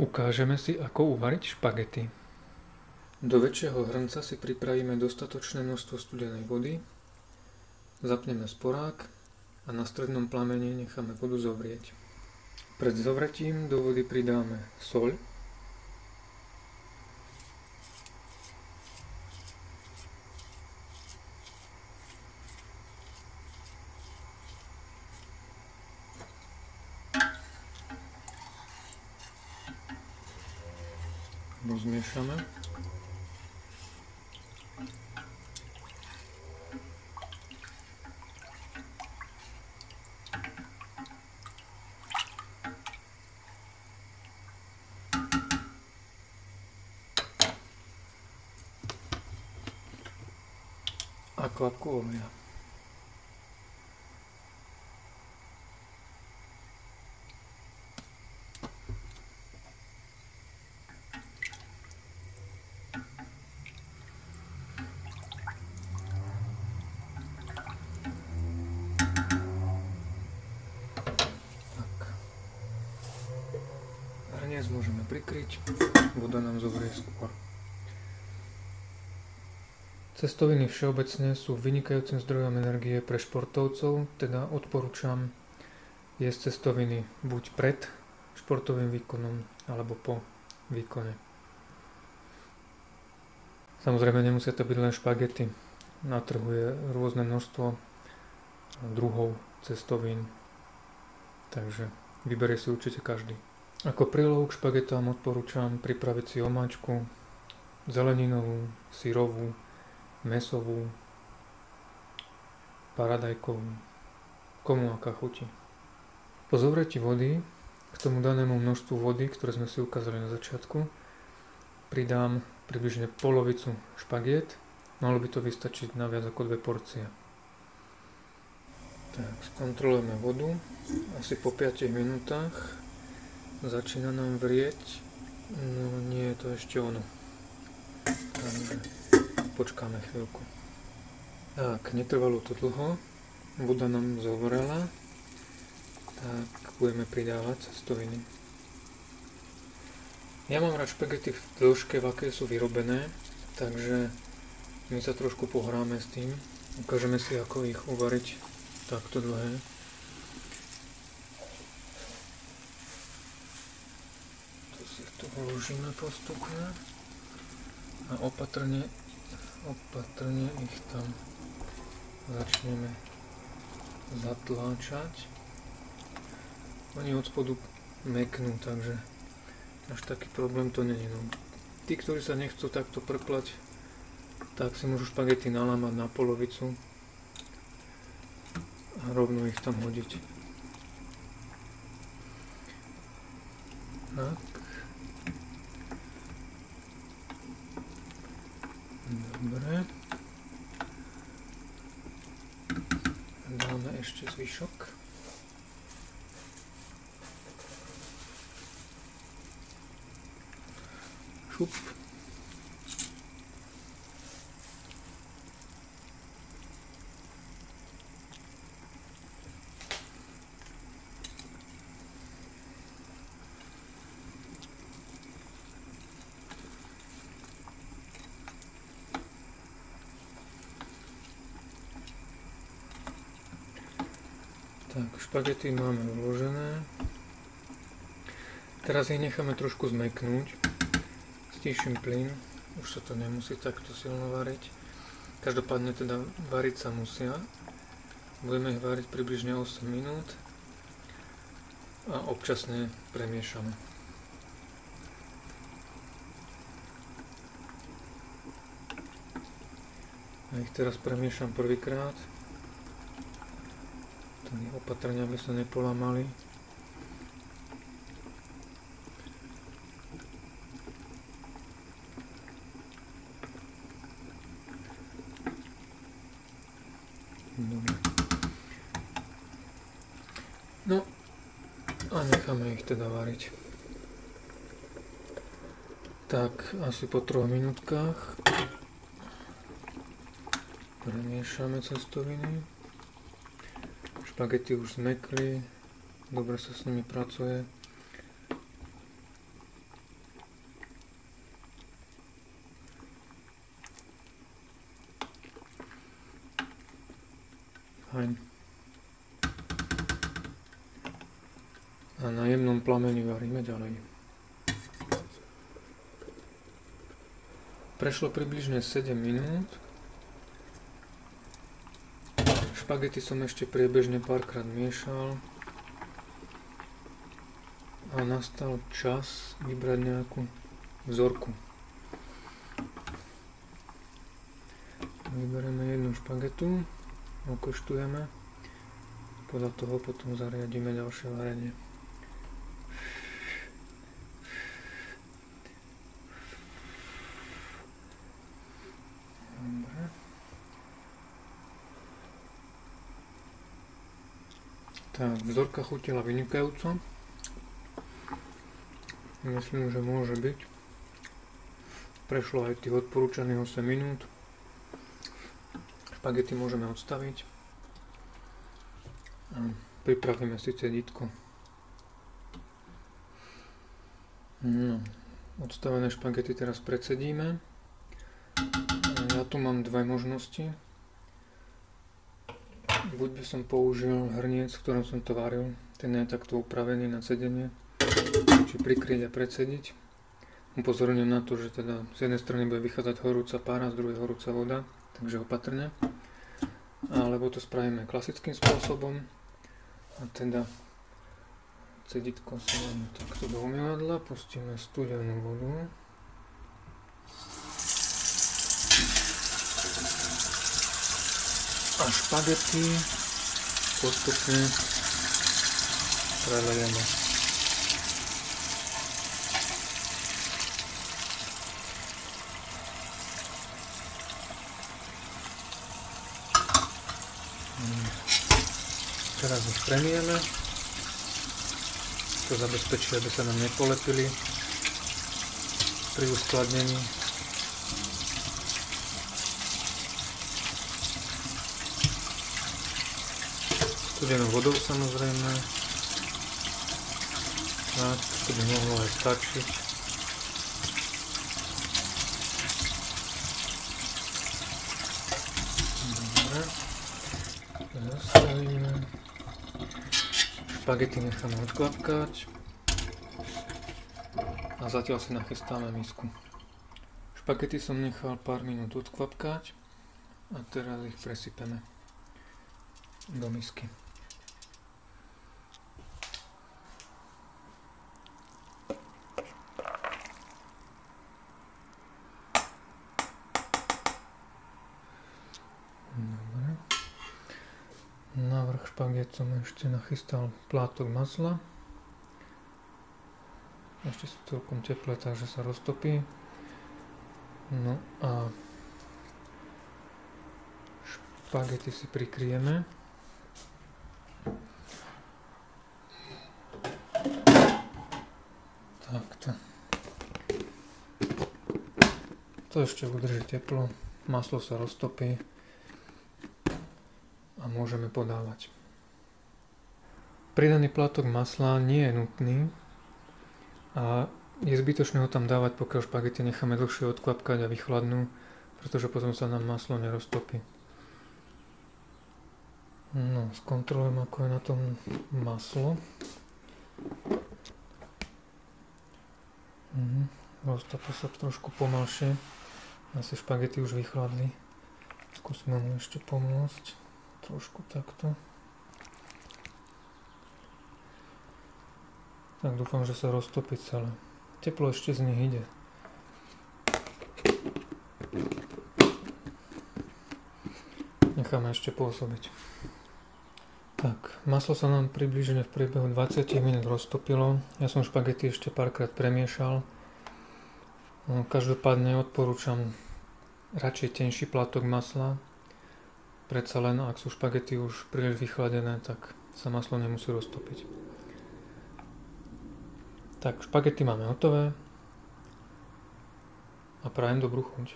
Ukážeme si, ako uvariť špagety. Do väčšieho hrnca si pripravíme dostatočné množstvo studenej vody, zapneme sporák a na strednom plamene necháme vodu zovrieť. Pred zovretím do vody pridáme soľ, rozmiešame. A kvapku oleja. Hrniec môžeme prikryť, voda nám zovrie skôr. Cestoviny všeobecne sú vynikajúcim zdrojom energie pre športovcov, teda odporúčam jesť cestoviny buď pred športovým výkonom alebo po výkone. Samozrejme nemusia to byť len špagety. Na trhu je rôzne množstvo druhov cestovín, takže vyberie si určite každý. Ako prílohu k špagetám odporúčam pripraviť si omáčku, zeleninovú, syrovú, mäsovú, paradajkovú, komu aká chutí. Po zovretí vody k tomu danému množstvu vody, ktoré sme si ukázali na začiatku, pridám približne polovicu špagiet, malo by to vystačiť na viac ako 2 porcie. Tak, skontrolujeme vodu, asi po 5 minútach začína nám vrieť, no nie je to ešte ono. Takže počkáme chvíľku. Tak, netrvalo to dlho, voda nám zovrela, tak budeme pridávať cestoviny. Ja mám rád špagety v dĺžke, v akej sú vyrobené, takže my sa trošku pohráme s tým. Ukážeme si, ako ich uvariť takto dlhé. Tu si to vložíme postupne a opatrne ich tam začneme zatláčať. Oni od spodu meknú, takže až taký problém to není. No. Tí, ktorí sa nechcú takto prplať, tak si môžu špagety nalámať na polovicu a rovno ich tam hodiť. Tak. Dobre. Dáme ešte zvyšok. Šup. Tak, špagety máme vložené. Teraz ich necháme trošku zmeknúť. Stíšim plyn. Už sa to nemusí takto silno variť. Každopádne teda variť sa musia. Budeme ich variť približne 8 minút. A občasne premiešame. Ja ich teraz premiešam prvýkrát. Opatrne, aby sa nepolamali. Dobre. No a necháme ich teda variť. Tak, asi po 3 minútkach premiešame cestoviny. Špagety už zmekli, dobre sa s nimi pracuje. Fajn. A na jemnom plameni varíme ďalej. Prešlo približne 7 minút. Špagety som ešte priebežne párkrát miešal. A nastal čas vybrať nejakú vzorku. Vyberieme jednu špagetu, okoštujeme. Podľa toho potom zariadíme ďalšie varenie. Dobre. Tak, vzorka chutila vynikajúco. Myslím, že môže byť. Prešlo aj tých odporúčaných 8 minút. Špagety môžeme odstaviť. A pripravíme si cedítko. No, odstavené špagety teraz precedíme. Ja tu mám dve možnosti. Buď by som použil hrniec, v ktorom som to varil. Ten je takto upravený na cedenie. Či prikryť a predsediť. Upozorňujem na to, že teda z jednej strany bude vychádzať horúca pára, z druhej horúca voda, takže opatrne. Alebo to spravíme klasickým spôsobom. A teda cedítko sa dáme takto do umývadla, pustíme studenú vodu. A špagety postupne prelejeme. Teraz ich premieme. To zabezpečí, aby sa nám nepolepili pri uskladnení. Studenou vodou samozrejme. Tak, to by mohlo aj stačiť. Dobre. Zastavíme. Špagety necháme odkvapkať. A zatiaľ si nachystáme misku. Špagety som nechal pár minút odkvapkať. A teraz ich presypeme do misky. Dobre. Na vrch špaget som ešte nachystal plátok masla. Ešte sú celkom teplé, takže sa roztopí. No a špagety si prikryjeme. Takto. To ešte udrží teplo, maslo sa roztopí a môžeme podávať. Pridaný plátok masla nie je nutný a je zbytočné ho tam dávať, pokiaľ špagety necháme dlhšie odkvapkať a vychladnú, pretože potom sa nám maslo neroztopí. No, skontrolujem, ako je na tom maslo. Roztopí sa trošku pomalšie. Asi špagety už vychladli. Skúsime mu ešte pomôcť. Trošku takto. Tak dúfam, že sa roztopí celé. Teplo ešte z nich ide. Necháme ešte pôsobiť. Tak, maslo sa nám približne v priebehu 20 minút roztopilo. Ja som špagety ešte párkrát premiešal. Každopádne odporúčam radšej tenší plátok masla. Predsa len, ak sú špagety už príliš vychladené, tak sa maslo nemusí roztopiť. Tak, špagety máme hotové a prajem dobrú chuť.